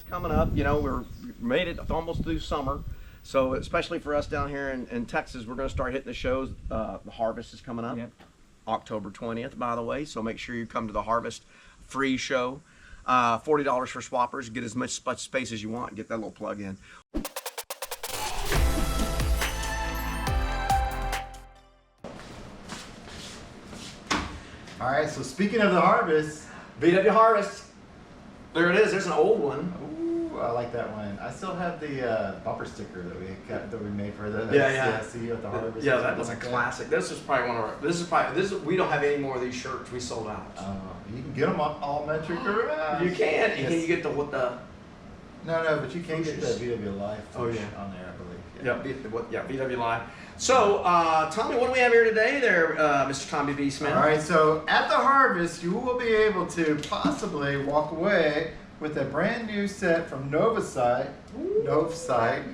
coming up. You know, we're made it almost through summer. So especially for us down here in Texas, we're going to start hitting the shows. The Harvest is coming up, October 20th, by the way. So make sure you come to the Harvest free show. $40 for swappers. Get as much space as you want. Get that little plug in. All right, so speaking of the Harvest. VW Harvest. There it is. There's an old one. Ooh, I like that one. I still have the bumper sticker that we made for the CSC with the Harvest. Yeah, that was a classic. This is probably one of our. We don't have any more of these shirts. We sold out. You can get them on All Metric Garage. You can. Yes. Can you get the what the? No, but you can get the VW Live on there, I believe. Yeah, VW Live. So, Tommy, what do we have here today there, Mr. Tommy B. Smith? All right, so at the Harvest, you will be able to possibly walk away with a brand new set from NovaSite. Novsight.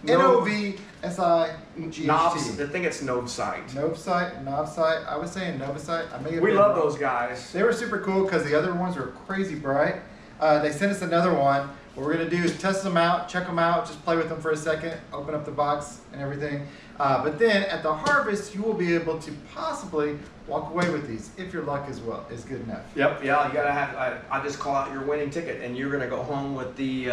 N-O-V-S-I-G-H-T. I think it's Novsight. Novsight. I was saying NovaSite. We love those guys. They were super cool because the other ones were crazy bright. They sent us another one. What we're going to do is test them out, check them out, just play with them for a second, open up the box and everything. But then at the Harvest, you will be able to possibly walk away with these if your luck is good enough. Yep, yeah, you got to have, I just call out your winning ticket and you're going to go home with the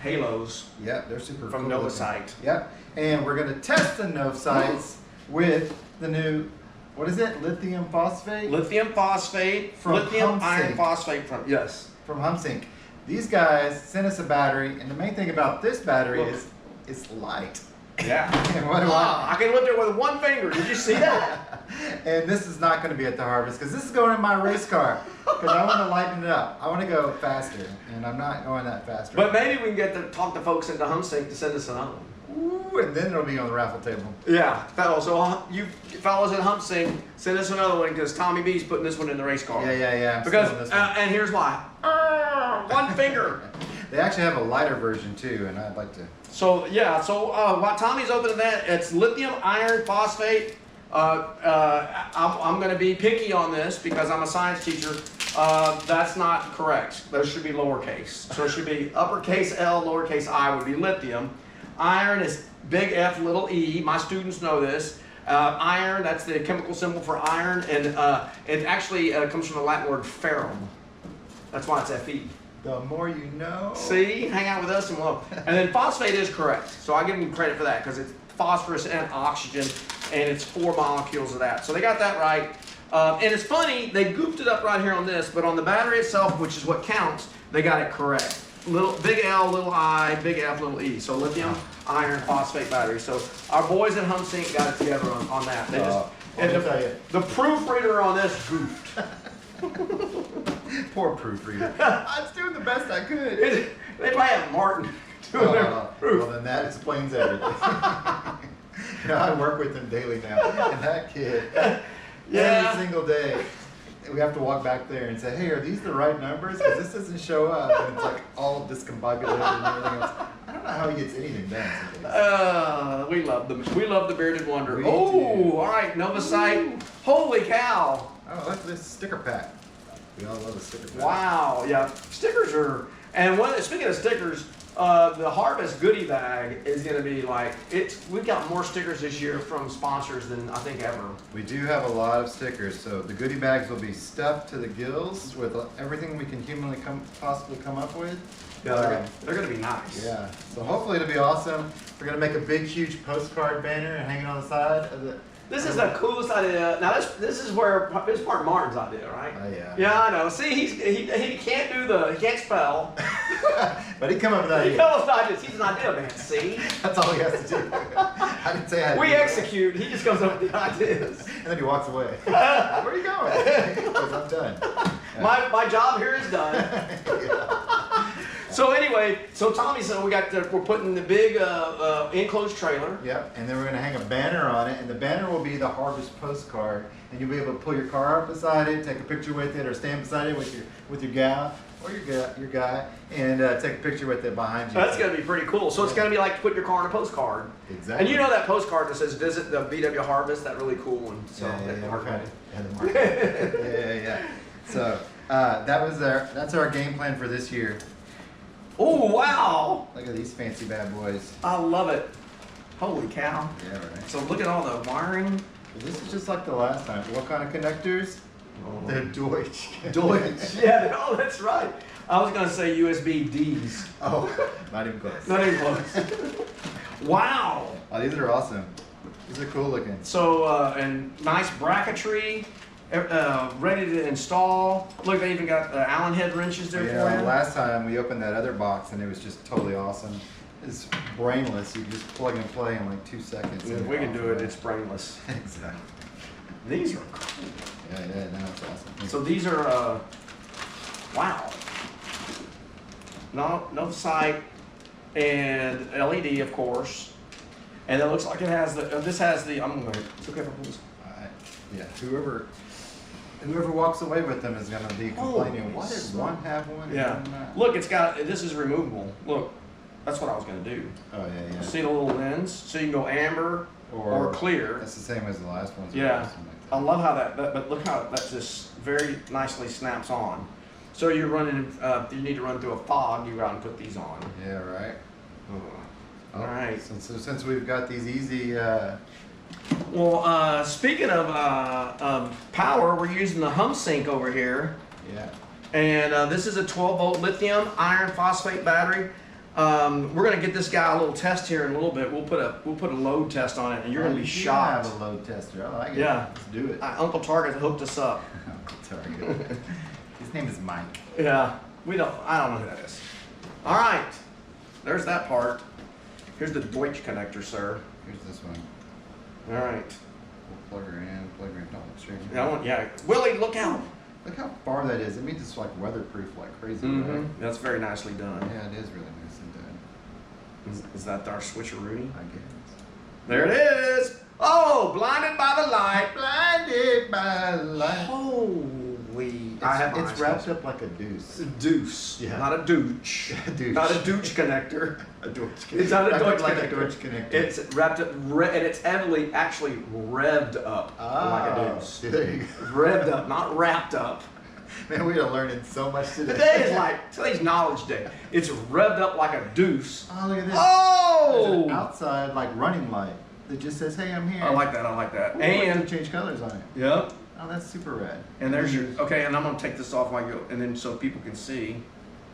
Halos. Yep, they're super from cool. NovaSite. Yep, and we're going to test the Novsights with the new, what is it, lithium phosphate? Lithium phosphate, from lithium HumSync. iron phosphate from, yes. From HumSync. These guys sent us a battery, and the main thing about this battery is it's light. Yeah. And what do I can lift it with one finger. Did you see that? And this is not going to be at the Harvest because this is going in my race car because I want to lighten it up. I want to go faster, and I'm not going that fast. But maybe we can get to talk to folks into HumSync to send us another one. Ooh, and then it'll be on the raffle table. Yeah, fellas. So you fellas at HumSync, send us another one because Tommy B's putting this one in the race car. Yeah. Because and here's why. One finger. They actually have a lighter version too, and I'd like to. So yeah, while Tommy's opening that, it's lithium iron phosphate. I'm going to be picky on this because I'm a science teacher. That's not correct. Those should be lowercase. So it should be uppercase L, lowercase I would be lithium. Iron is big F, little e. My students know this. Iron, that's the chemical symbol for iron, and it actually comes from the Latin word ferrum. That's why it's Fe. The more you know. See, hang out with us and we'll. And then phosphate is correct. So I give them credit for that because it's phosphorus and oxygen, and it's 4 molecules of that. So they got that right. And it's funny, they goofed it up right here on this, but on the battery itself, which is what counts, they got it correct. Big L, little I, big F, little E. So lithium, iron, phosphate battery. So our boys at HumSync got it together on that. They the proofreader on this goofed. Poor proofreader. I was doing the best I could. They probably have Martin doing their proof. Well, then that explains everything. You know, I work with him daily now, and that kid, every single day, we have to walk back there and say, hey, are these the right numbers? Because this doesn't show up, and it's like all discombobulated and everything else. I don't know how he gets anything done. We love them. We love the bearded wonder. All right, NovaSite. Holy cow! Oh, look at this sticker pack. We all love a sticker pack. Wow, yeah, stickers are. And speaking of stickers, the Harvest goodie bag is going to be like we've got more stickers this year from sponsors than I think ever. We do have a lot of stickers, so the goodie bags will be stuffed to the gills with everything we can humanly possibly come up with. Yeah, they're going to be nice. Yeah, so hopefully it'll be awesome. We're going to make a big, huge postcard banner and hang it on the side of the. This is the coolest idea. Now this is part of Martin's idea, right? Yeah. Yeah, I know. See, he can't he can't spell. But he come up with that idea. He comes up with ideas. He's an idea man. See? That's all he has to do. I didn't say I had to We do execute. That. He just comes up with the ideas. And then he walks away. Where are you going? Because I'm done. Yeah. My job here is done. Yeah. So anyway, Tommy said we're putting the big enclosed trailer. Yep, and then we're gonna hang a banner on it, and the banner will be the Harvest postcard, and you'll be able to pull your car up beside it, take a picture with it, or stand beside it with your gal or your guy, and take a picture with it behind you. That's gonna be pretty cool. So it's gonna be like putting your car in a postcard. Exactly. And you know that postcard that says "Visit the VW Harvest," that really cool one. So the market. Yeah. So that's our game plan for this year. Oh, wow. Look at these fancy bad boys. I love it. Holy cow. Yeah, right. So look at all the wiring. Well, this is just like the last time. What kind of connectors? Oh. They're Deutsch. Deutsch. Yeah, oh, that's right. I was going to say USB-Ds. Oh, not even close. Not even close. Wow. Oh, these are awesome. These are cool looking. So, and nice bracketry, ready to install. Look, they even got Allen head wrenches there Yeah, for you. last time we opened that other box and it was just totally awesome. It's brainless. You can just plug and play in like 2 seconds. If we can do it, it's brainless. Exactly. These are cool. Yeah, no, it's awesome. So these are, wow. Novsight and LED, of course. And it looks like it has the, this has the, I'm going to, it's okay if I pull this. Yeah, whoever walks away with them is going to be complaining, why did one have one and Yeah. one not? Look, it's got, this is removable. Look, that's what I was going to do. Oh, yeah. See the little lens? So you can go amber or clear. That's the same as the last ones. Yeah. I love how that, but look how that just very nicely snaps on. So you're running, if you need to run through a fog, you go out and put these on. Yeah, right. All right. Since we've got these easy, Well, speaking of power, we're using the HumSynk over here. yeah. And this is a 12-volt lithium iron phosphate battery. We're gonna get this guy a little test here in a little bit. We'll put a load test on it, and you're gonna be You shocked. have a load tester. I like it. Yeah. Let's do it. Uncle Target hooked us up. Target. His name is Mike. Yeah, I don't know who that is. All right, there's that part. Here's the Deutsch connector, sir. Here's this one. All right. We'll plug her in. Don't Yeah, Willie, look out. Look how far that is. It means it's like weatherproof like crazy. Mm-hmm. Right? That's very nicely done. Yeah, it is really nicely done. Is that our switcheroonie? I guess. There it is. Oh, blinded by the light. Blinded by light. Holy. It's wrapped up like a deuce. Deuce. Yeah. Not a douche. A douche. Not a douche connector. A Deutsch connector. It's not a Wrapped Deutsch up like connector. a Deutsch connector. It's wrapped up, and it's heavily actually revved up like a deuce. There you go. Revved up, not wrapped up. Man, we are learning so much today. Today's knowledge day. It's revved up like a deuce. Oh, look at this. Oh! There's an outside like running light that just says, "Hey, I'm here." I like that. Ooh, And you can change colors on it. yep. Oh, that's super rad. And there's your, okay, and I'm gonna take this off while you go, and then so people can see.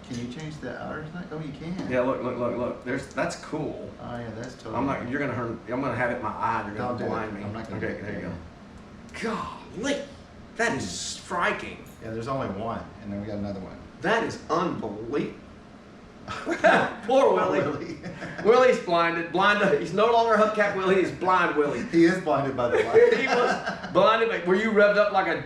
Can you change the outer side? Oh, you can. Yeah, look. That's cool. Oh, yeah, that's totally. I'm gonna have it in my eye, you're Don't gonna do blind it. me. I'm not gonna Okay, do it. there you go. Golly, that is striking. Yeah, there's only one, and then we got another one. That is unbelievable. Poor Willie. Willie's blinded. He's no longer hubcap Willie, he's blind Willie. He is blinded by the light. He was blinded. Were you wrapped up like a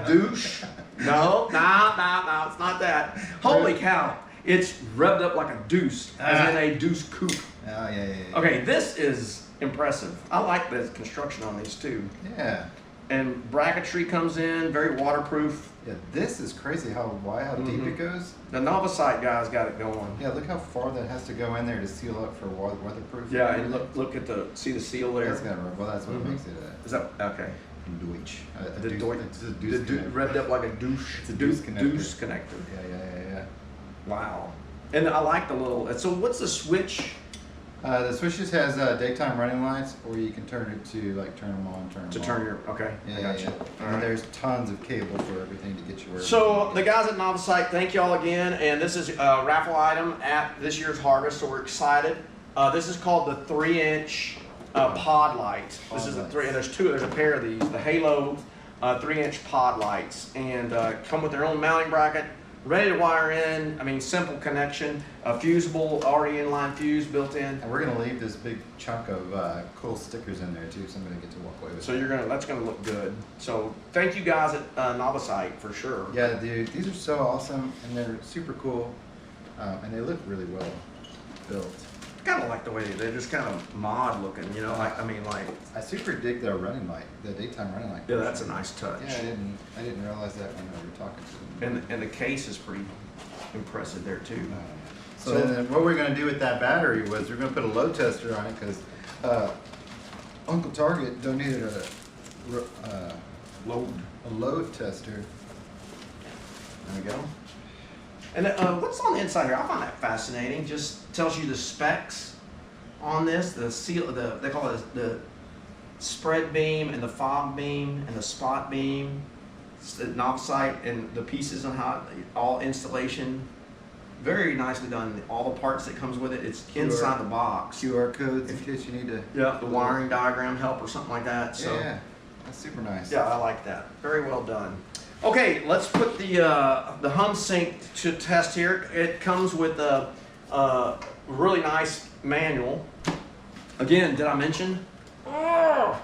douche? No, it's not that. Holy cow. It's revved up like a deuce, as in a deuce coupe. Oh, yeah. Okay, this is impressive. I like the construction on these too. Yeah. And bracketry comes in, very waterproof. Yeah, this is crazy how deep it goes. The NovaSite guy's got it going. Yeah, look how far that has to go in there to seal up for weatherproof. Yeah, and look at see the seal there. That's well, that's what makes it Is that okay? Deutsch. The Deutsch. It's a deuce connector. Revved up like a douche. It's a deuce connector. Deuce connector. Yeah. Wow. And I like the little. So what's the switch? The switch just has daytime running lights, or you can turn it to turn them on, turn them To off. turn your, okay, I got you. And there's tons of cable for everything to get you where. So the guys at NovaSite, thank you all again, and this is a raffle item at this year's harvest, so we're excited. This is called the 3-inch pod light. This is a and there's a pair of these, the Halo 3-inch pod lights, and come with their own mounting bracket, ready to wire in. I mean, simple connection, a fusible, already inline fuse built in. And we're gonna leave this big chunk of cool stickers in there too, so somebody gets to walk away with. So that's gonna look good. So thank you guys at NovaSite for sure. Yeah, dude, these are so awesome, and they're super cool, and they look really well built. Kind of like the way they're just kind of mod looking, you know. I super dig their running light, the daytime running light. Yeah, that's a nice touch. Yeah, I didn't realize that when we were talking to them. And the case is pretty impressive there too. So then what we're going to do with that battery was we're going to put a load tester on it because Uncle Target donated a load tester. There we go. And what's on the inside here? I find that fascinating. Just tells you the specs on this. The seal, they call it the spread beam and the fog beam and the spot beam. It's the Novsight and the pieces on how all installation. Very nicely done. All the parts that comes with it. It's inside the box. QR codes in case you need to. Yeah. The wiring diagram help or something like that. So yeah, that's super nice. yeah, I like that. Very well done. Okay, let's put the HumSync to test here. It comes with a really nice manual. Again, did I mention? Oh!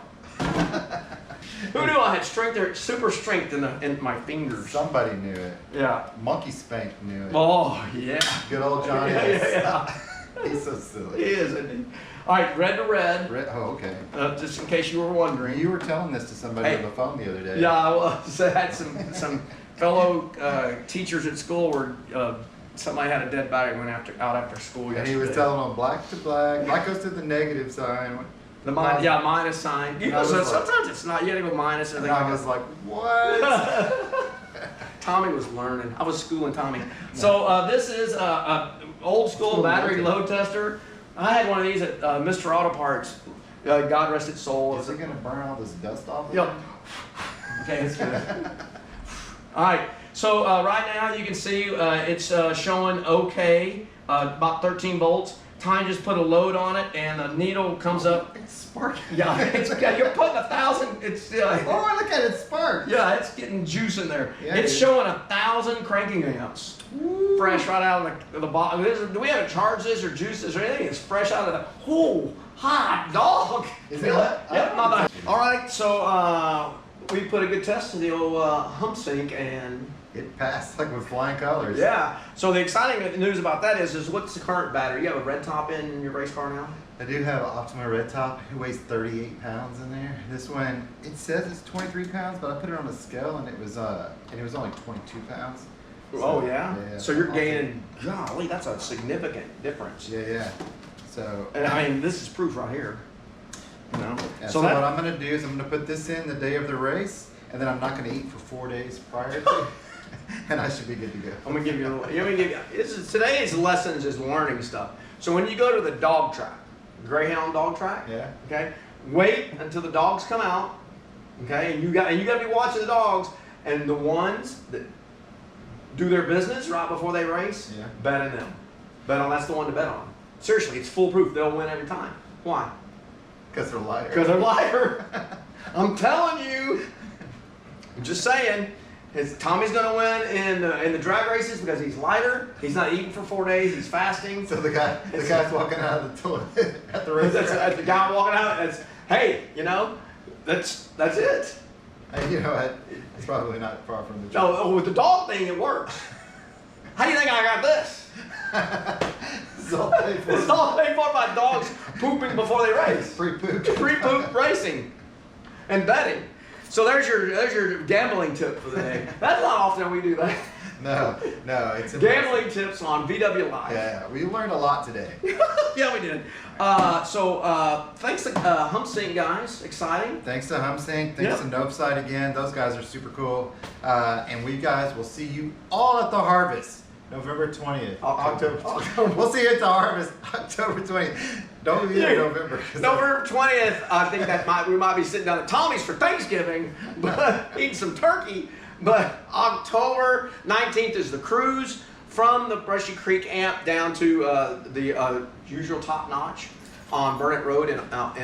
Who knew I had strength there? Super strength in my fingers. Somebody knew it. Yeah. Monkey Spank knew it. Oh yeah. Good old Johnny. Yeah. He's so silly. He is, isn't he? All right, red to red. Oh, okay. Just in case you were wondering. You were telling this to somebody on the phone the other day. Yeah, I was. I had some fellow teachers at school where somebody had a dead battery went out after school yesterday. And he was telling them black to black. Black goes to the negative sign. The minus sign. You know, so sometimes it's not. You gotta go minus. And I was like, what? Tommy was learning. I was schooling Tommy. So this is a old school battery load tester. I had one of these at Mr. Auto Parts. God rest its soul. Is it gonna burn all this dust off? Yep. Okay, that's good. All right. So right now you can see it's showing okay, about 13 volts. Ty just put a load on it, and the needle comes up. It's sparking. Yeah, you're putting 1,000. It's oh, look at it spark. yeah, it's getting juice in there. Yeah, it's showing 1,000 cranking amps, fresh right out of the bottom. We haven't charged this or juiced this or anything. It's fresh out of the hot dog. Is it hot? Yep, not bad. All right, so we put a good test to the old HumSync and. It passed like with flying colors. Yeah. So the exciting news about that is what's the current battery? You have a red top in your race car now? I do have an Optima red top. It weighs 38 pounds in there. This one, it says it's 23 pounds, but I put it on a scale and it was only 22 pounds. Oh yeah? Yeah. So you're gaining, golly, that's a significant difference. Yeah. So. And I mean, this is proof right here. You know? Yeah, so what I'm gonna do is I'm gonna put this in the day of the race, and then I'm not gonna eat for 4 days prior to. And I should be good to go. I'm gonna give you a little. Today's lessons is learning stuff. So when you go to the dog track, Greyhound dog track, yeah. Okay, wait until the dogs come out. Okay, and you got to be watching the dogs, and the ones that do their business right before they race, yeah. Bet on them. Bet on that's the one to bet on. Seriously, it's foolproof. They'll win every time. Why? Because they're liars. Because they're liar. I'm telling you. I'm just saying. Tommy's gonna win in the drag races because he's lighter. He's not eating for 4 days. He's fasting. So the guy's walking out of the toilet at the race. That's the guy walking out. Hey, you know, that's it. Hey, you know what? It's probably not far from the truth. No, with the dog thing, it works. How do you think I got this? This is all paid for. It's all paid for by dogs pooping before they race. Free poop. Free poop racing and betting. So there's your gambling tip for the day. That's not often we do that. No, it's gambling tips on VW Live. Yeah, we learned a lot today. Yeah, we did. Thanks to HumSync guys, exciting. Thanks to HumSync, thanks to Novsight again. Those guys are super cool. And we guys will see you all at the harvest, November 20th. October. We'll see you at the harvest, October 20th. Don't be in November. November 20th, I think we might be sitting down at Tommy's for Thanksgiving, but eating some turkey. But October 19th is the cruise from the Brushy Creek Amp down to the usual Top Notch on Burnett Road in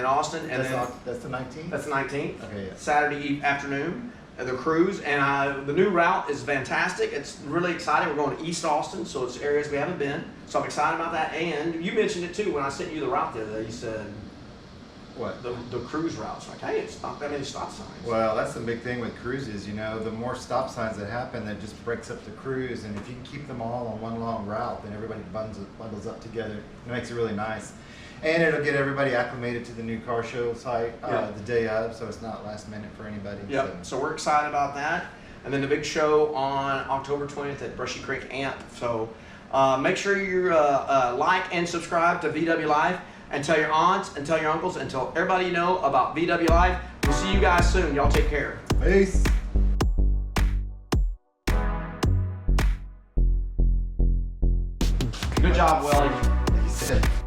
Austin. And that's the 19th? That's the 19th. Okay, yeah. Saturday afternoon. The cruise, and the new route is fantastic. It's really exciting. We're going to East Austin, so it's areas we haven't been. So I'm excited about that. And you mentioned it too when I sent you the route the other day. You said, what? The cruise route's like, hey, it's not that many stop signs. Well, that's the big thing with cruises. You know, the more stop signs that happen, that just breaks up the cruise. And if you can keep them all on one long route, then everybody bundles up together. It makes it really nice. And it'll get everybody acclimated to the new car show site the day of, so it's not last minute for anybody. Yep. So we're excited about that. And then the big show on October 20th at Brushy Creek Amp. So make sure you like and subscribe to VW Live, and tell your aunts and tell your uncles and tell everybody you know about VW Live. We'll see you guys soon. Y'all take care. Peace. job, Willie. He said,